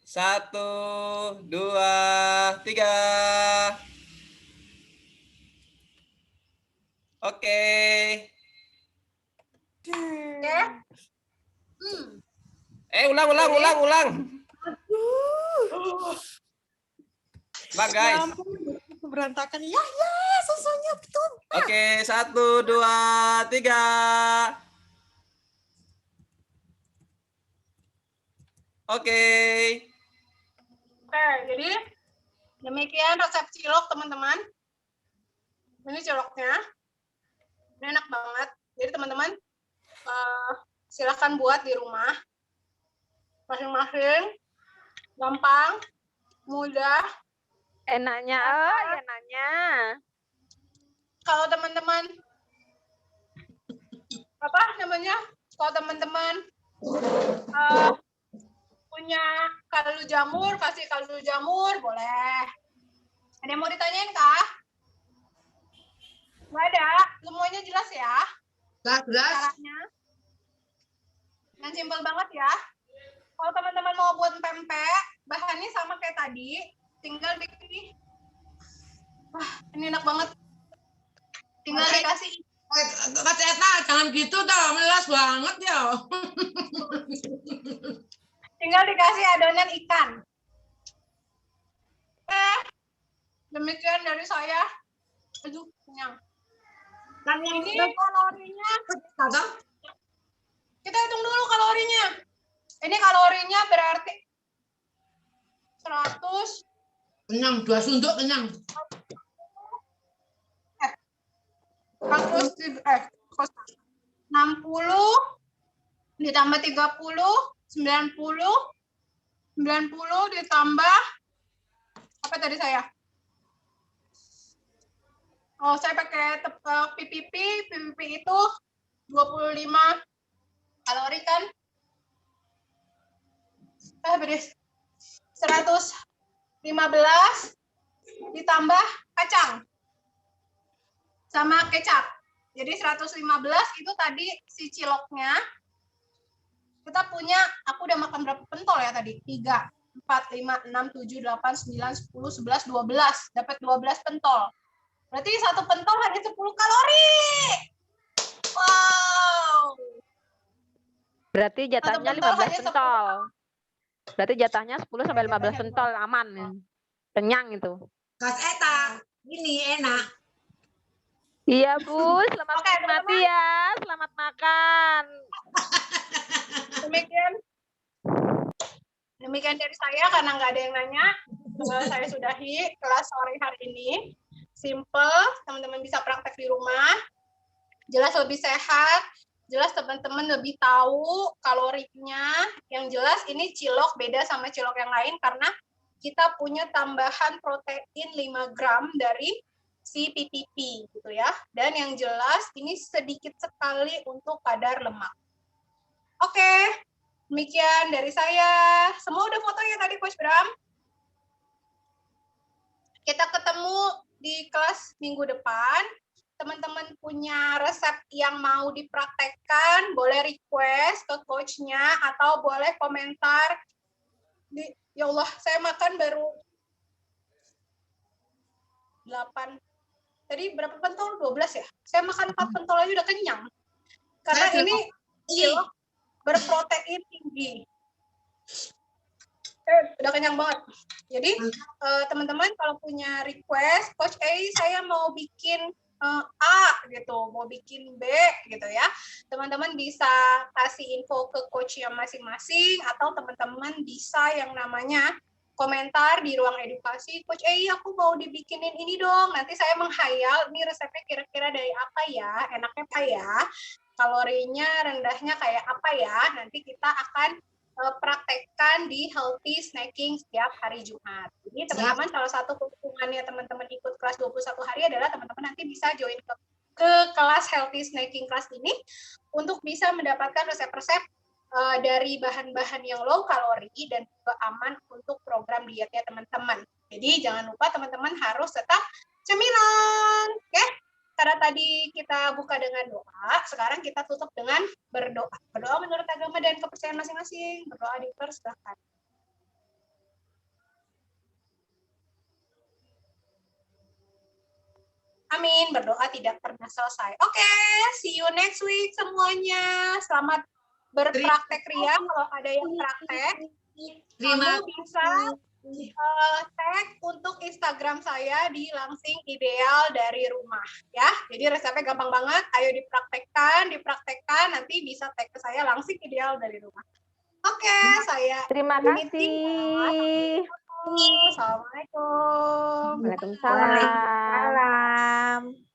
[SPEAKER 3] 1, 2, 3. Oke. Ulang. Bang guys.
[SPEAKER 8] Berantakan. Ya, susunya betul.
[SPEAKER 3] Oke, 1, 2, 3. Oke.
[SPEAKER 1] Oke, jadi demikian resep cilok, teman-teman. Ini ciloknya. Ini enak banget. Jadi teman-teman silakan buat di rumah. Masing-masing. Gampang, mudah.
[SPEAKER 4] Enaknya.
[SPEAKER 1] Kalau teman-teman Kalau teman-teman punya kaldu jamur, kasih kaldu jamur, boleh. Ada yang mau ditanyain, Kak? Nggak ada, semuanya jelas ya?
[SPEAKER 2] Jelas.
[SPEAKER 1] Caranya. Dan simpel banget ya. Kalau teman-teman mau buat pempek, bahannya sama kayak tadi, tinggal dikasih. Wah, ini enak banget. Tinggal dikasih.
[SPEAKER 2] Kak Eta, jangan gitu dah, melas banget ya.
[SPEAKER 1] Tinggal dikasih adonan ikan. Demikian dari saya. Aduh, kenyang.
[SPEAKER 2] Dan yang
[SPEAKER 1] Ini kalorinya. Kita hitung dulu kalorinya. Ini kalorinya berarti 100.
[SPEAKER 2] kenyang, 2 sunduk kenyang.
[SPEAKER 1] 60 ditambah 30, 90 ditambah apa tadi saya? Oh, saya pakai PPP itu 25 kalori kan? Beres. 115 ditambah kacang sama kecap. Jadi 115 itu tadi si ciloknya. Kita punya, aku udah makan berapa pentol ya tadi? 3, 4, 5, 6, 7, 8, 9, 10, 11, 12. Dapat 12 pentol. Berarti satu pentol hanya 10 kalori. Wow.
[SPEAKER 4] Berarti jatahnya 15 pentol. Berarti jatahnya 10 sampai 15
[SPEAKER 1] Jatahnya
[SPEAKER 4] pentol aman. Kenyang itu.
[SPEAKER 2] Kas Eta, ini enak.
[SPEAKER 4] Iya, Bu. Selamat
[SPEAKER 1] Oke,
[SPEAKER 4] menikmati ya. Selamat makan.
[SPEAKER 1] Demikian dari saya karena nggak ada yang nanya. Saya sudahi kelas sore hari ini. Simple, teman-teman bisa praktek di rumah. Jelas lebih sehat. Jelas teman-teman lebih tahu kalorinya. Yang jelas ini cilok beda sama cilok yang lain karena kita punya tambahan protein 5 gram dari si PPP gitu ya. Dan yang jelas ini sedikit sekali untuk kadar lemak. Oke, demikian dari saya. Semua udah fotonya tadi Coach Bram. Kita ketemu di kelas minggu depan. Teman-teman punya resep yang mau dipraktekkan, boleh request ke coachnya atau boleh komentar. Ya Allah, saya makan baru 8. Tadi berapa pentol? 12 ya? Saya makan 4 pentol aja udah kenyang. Karena ini cilok berprotein tinggi. Udah kenyang banget. Jadi teman-teman kalau punya request, Coach A saya mau bikin A gitu, mau bikin B gitu ya. Teman-teman bisa kasih info ke coach yang masing-masing atau teman-teman bisa yang namanya komentar di ruang edukasi, Coach aku mau dibikinin ini dong. Nanti saya menghayal, ini resepnya kira-kira dari apa ya, enaknya apa ya, kalorinya, rendahnya kayak apa ya. Nanti kita akan praktekkan di healthy snacking setiap hari Jumat. Jadi teman-teman salah satu keuntungannya teman-teman ikut kelas 21 hari adalah teman-teman nanti bisa join ke kelas healthy snacking kelas ini untuk bisa mendapatkan resep-resep dari bahan-bahan yang low kalori dan juga aman untuk program dietnya teman-teman. Jadi jangan lupa teman-teman harus tetap cemilan, oke? Karena tadi kita buka dengan doa, sekarang kita tutup dengan berdoa. Berdoa menurut agama dan kepercayaan masing-masing. Berdoa dipersilahkan. Amin, berdoa tidak pernah selesai. Oke, see you next week semuanya. Selamat berpraktek Ria, kalau ada yang praktek. Kamu bisa tag untuk Instagram saya di Langsing Ideal dari Rumah ya. Jadi resepnya gampang banget, ayo dipraktekkan, nanti bisa tag ke saya Langsing Ideal dari Rumah. Oke, saya
[SPEAKER 4] Terima kasih.
[SPEAKER 1] Assalamualaikum.
[SPEAKER 4] Waalaikumsalam.
[SPEAKER 6] Waalaikumsalam.